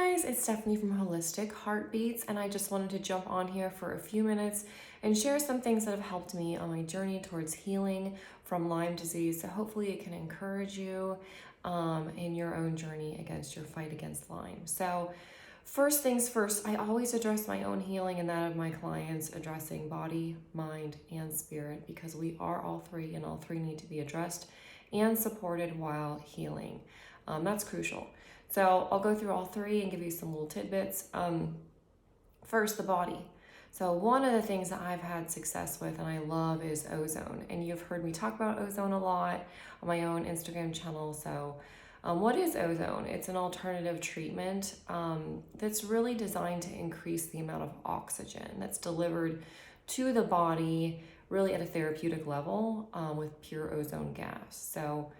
guys, it's Stephanie from Holistic Heartbeats, and I just wanted to jump on here for a few minutes and share some things that have helped me on my journey towards healing from Lyme disease. So hopefully it can encourage you in your own journey against your fight against Lyme. So first things first, I always address my own healing and that of my clients, addressing body, mind, and spirit, because we are all three, and all three need to be addressed and supported while healing. That's crucial. So I'll go through all three and give you some little tidbits. First, the body. So one of the things that I've had success with and I love is ozone. And you've heard me talk about ozone a lot on my own Instagram channel. So what is ozone? It's an alternative treatment that's really designed to increase the amount of oxygen that's delivered to the body, really at a therapeutic level with pure ozone gas. So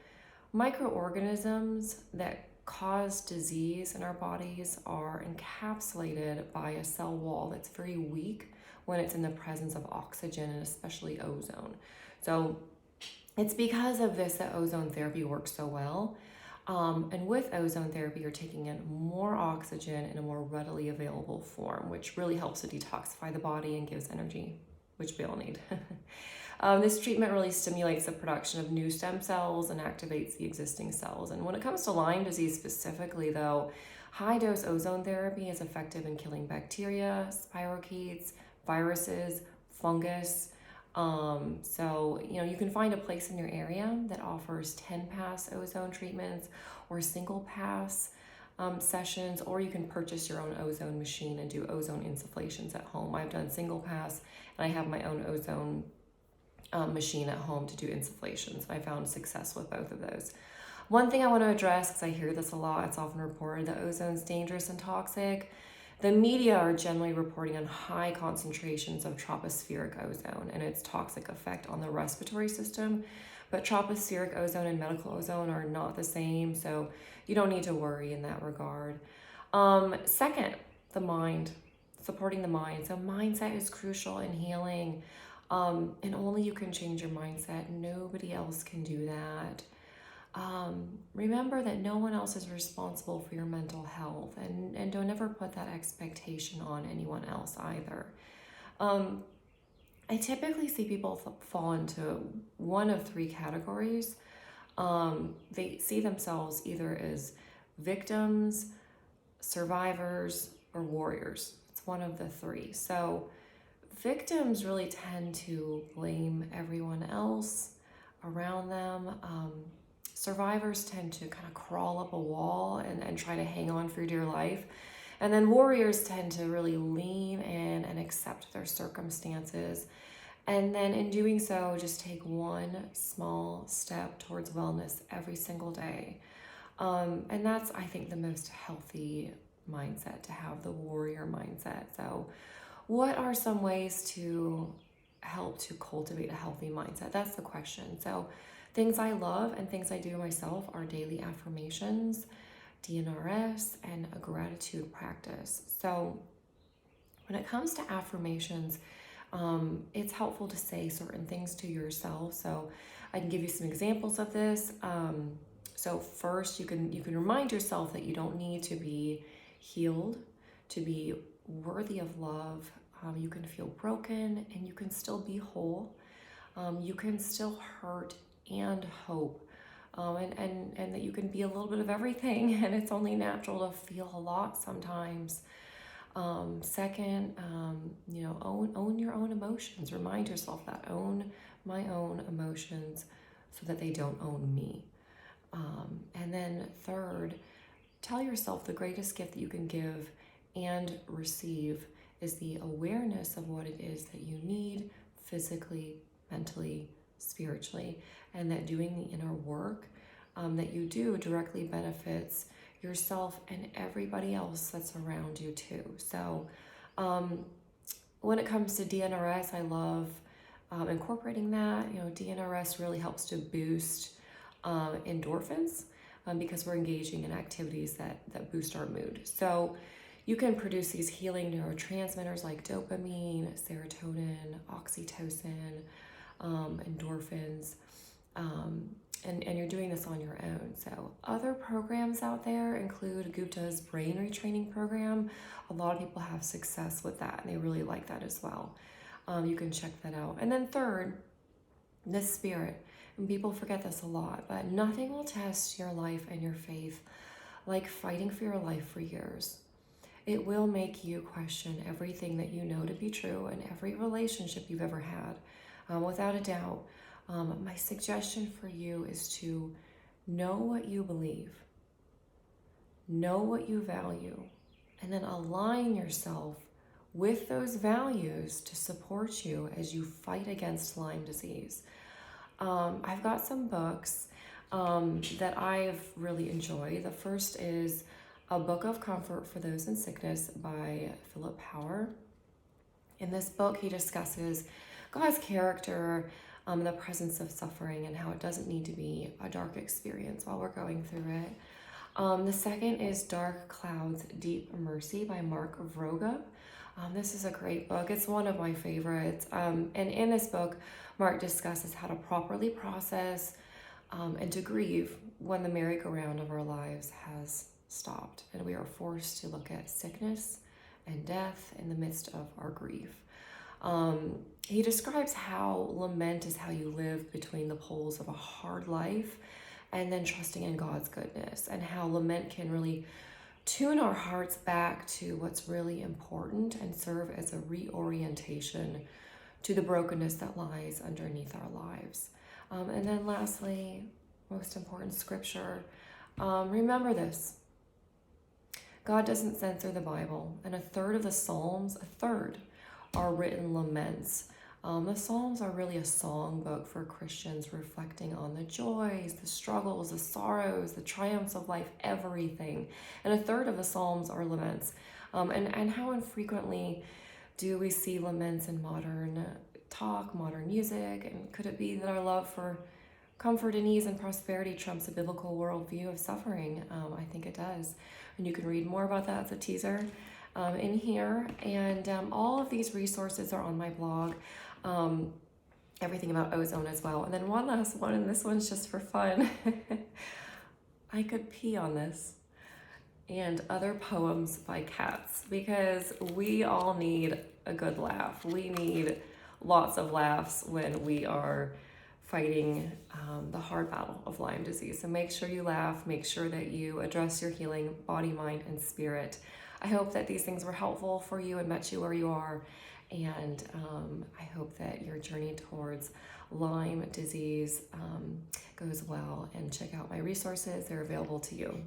microorganisms that cause disease in our bodies are encapsulated by a cell wall that's very weak when it's in the presence of oxygen, and especially ozone. So it's because of this that ozone therapy works so well. And with ozone therapy, you're taking in more oxygen in a more readily available form, which really helps to detoxify the body and gives energy, which we all need. This treatment really stimulates the production of new stem cells and activates the existing cells. And when it comes to Lyme disease specifically, though, high-dose ozone therapy is effective in killing bacteria, spirochetes, viruses, fungus. So you can find a place in your area that offers 10-pass ozone treatments or single-pass sessions, or you can purchase your own ozone machine and do ozone insufflations at home. I've done single-pass, and I have my own ozone machine at home to do insufflations. I found success with both of those. One thing I want to address, because I hear this a lot, it's often reported that ozone's dangerous and toxic. The media are generally reporting on high concentrations of tropospheric ozone and its toxic effect on the respiratory system, but tropospheric ozone and medical ozone are not the same, so you don't need to worry in that regard. Second, the mind, supporting the mind. So mindset is crucial in healing. And only you can change your mindset. Nobody else can do that. Remember that no one else is responsible for your mental health, and don't ever put that expectation on anyone else either. I typically see people fall into one of three categories. They see themselves either as victims, survivors, or warriors. It's one of the three. So victims really tend to blame everyone else around them. Survivors tend to kind of crawl up a wall and try to hang on for dear life. And then warriors tend to really lean in and accept their circumstances. And then in doing so, just take one small step towards wellness every single day. And that's, I think, the most healthy mindset to have, the warrior mindset. So what are some ways to help to cultivate a healthy mindset? That's the question. So things I love and things I do myself are daily affirmations, DNRS, and a gratitude practice. So when it comes to affirmations, it's helpful to say certain things to yourself. So I can give you some examples of this. So first, you can remind yourself that you don't need to be healed to be worthy of love. You can feel broken and you can still be whole. You can still hurt and hope, and that you can be a little bit of everything, and it's only natural to feel a lot sometimes. Second, own your own emotions. Remind yourself that. Own my own emotions so that they don't own me. And then third, tell yourself the greatest gift that you can give and receive is the awareness of what it is that you need physically, mentally, spiritually, and that doing the inner work that you do directly benefits yourself and everybody else that's around you too. So when it comes to DNRS, I love incorporating that. DNRS really helps to boost endorphins because we're engaging in activities that boost our mood. So you can produce these healing neurotransmitters like dopamine, serotonin, oxytocin, endorphins, and you're doing this on your own. So other programs out there include Gupta's brain retraining program. A lot of people have success with that, and they really like that as well. You can check that out. And then third, the spirit. And people forget this a lot, but nothing will test your life and your faith like fighting for your life for years. It will make you question everything that you know to be true and every relationship you've ever had. Without a doubt, my suggestion for you is to know what you believe, know what you value, and then align yourself with those values to support you as you fight against Lyme disease. I've got some books that I've really enjoyed. The first is A Book of Comfort for Those in Sickness by Philip Power. In this book, he discusses God's character, the presence of suffering, and how it doesn't need to be a dark experience while we're going through it. The second is Dark Clouds, Deep Mercy by Mark Vroga. This is a great book. It's one of my favorites. And in this book, Mark discusses how to properly process and to grieve when the merry-go-round of our lives has stopped and we are forced to look at sickness and death in the midst of our grief. He describes how lament is how you live between the poles of a hard life and then trusting in God's goodness, and how lament can really tune our hearts back to what's really important and serve as a reorientation to the brokenness that lies underneath our lives. And then lastly, most important scripture, remember this. God doesn't censor the Bible, and a third of the Psalms, are written laments. The Psalms are really a songbook for Christians reflecting on the joys, the struggles, the sorrows, the triumphs of life, everything. And a third of the Psalms are laments. And how infrequently do we see laments in modern talk, modern music? And could it be that our love for comfort and ease and prosperity trumps a biblical worldview of suffering? I think it does. And you can read more about that as a teaser in here. And all of these resources are on my blog. Everything about ozone as well. And then one last one, and this one's just for fun. I could pee on this. And other poems by cats, because we all need a good laugh. We need lots of laughs when we are fighting the hard battle of Lyme disease. So make sure you laugh, make sure that you address your healing body, mind, and spirit. I hope that these things were helpful for you and met you where you are. And I hope that your journey towards Lyme disease goes well. And check out my resources, they're available to you.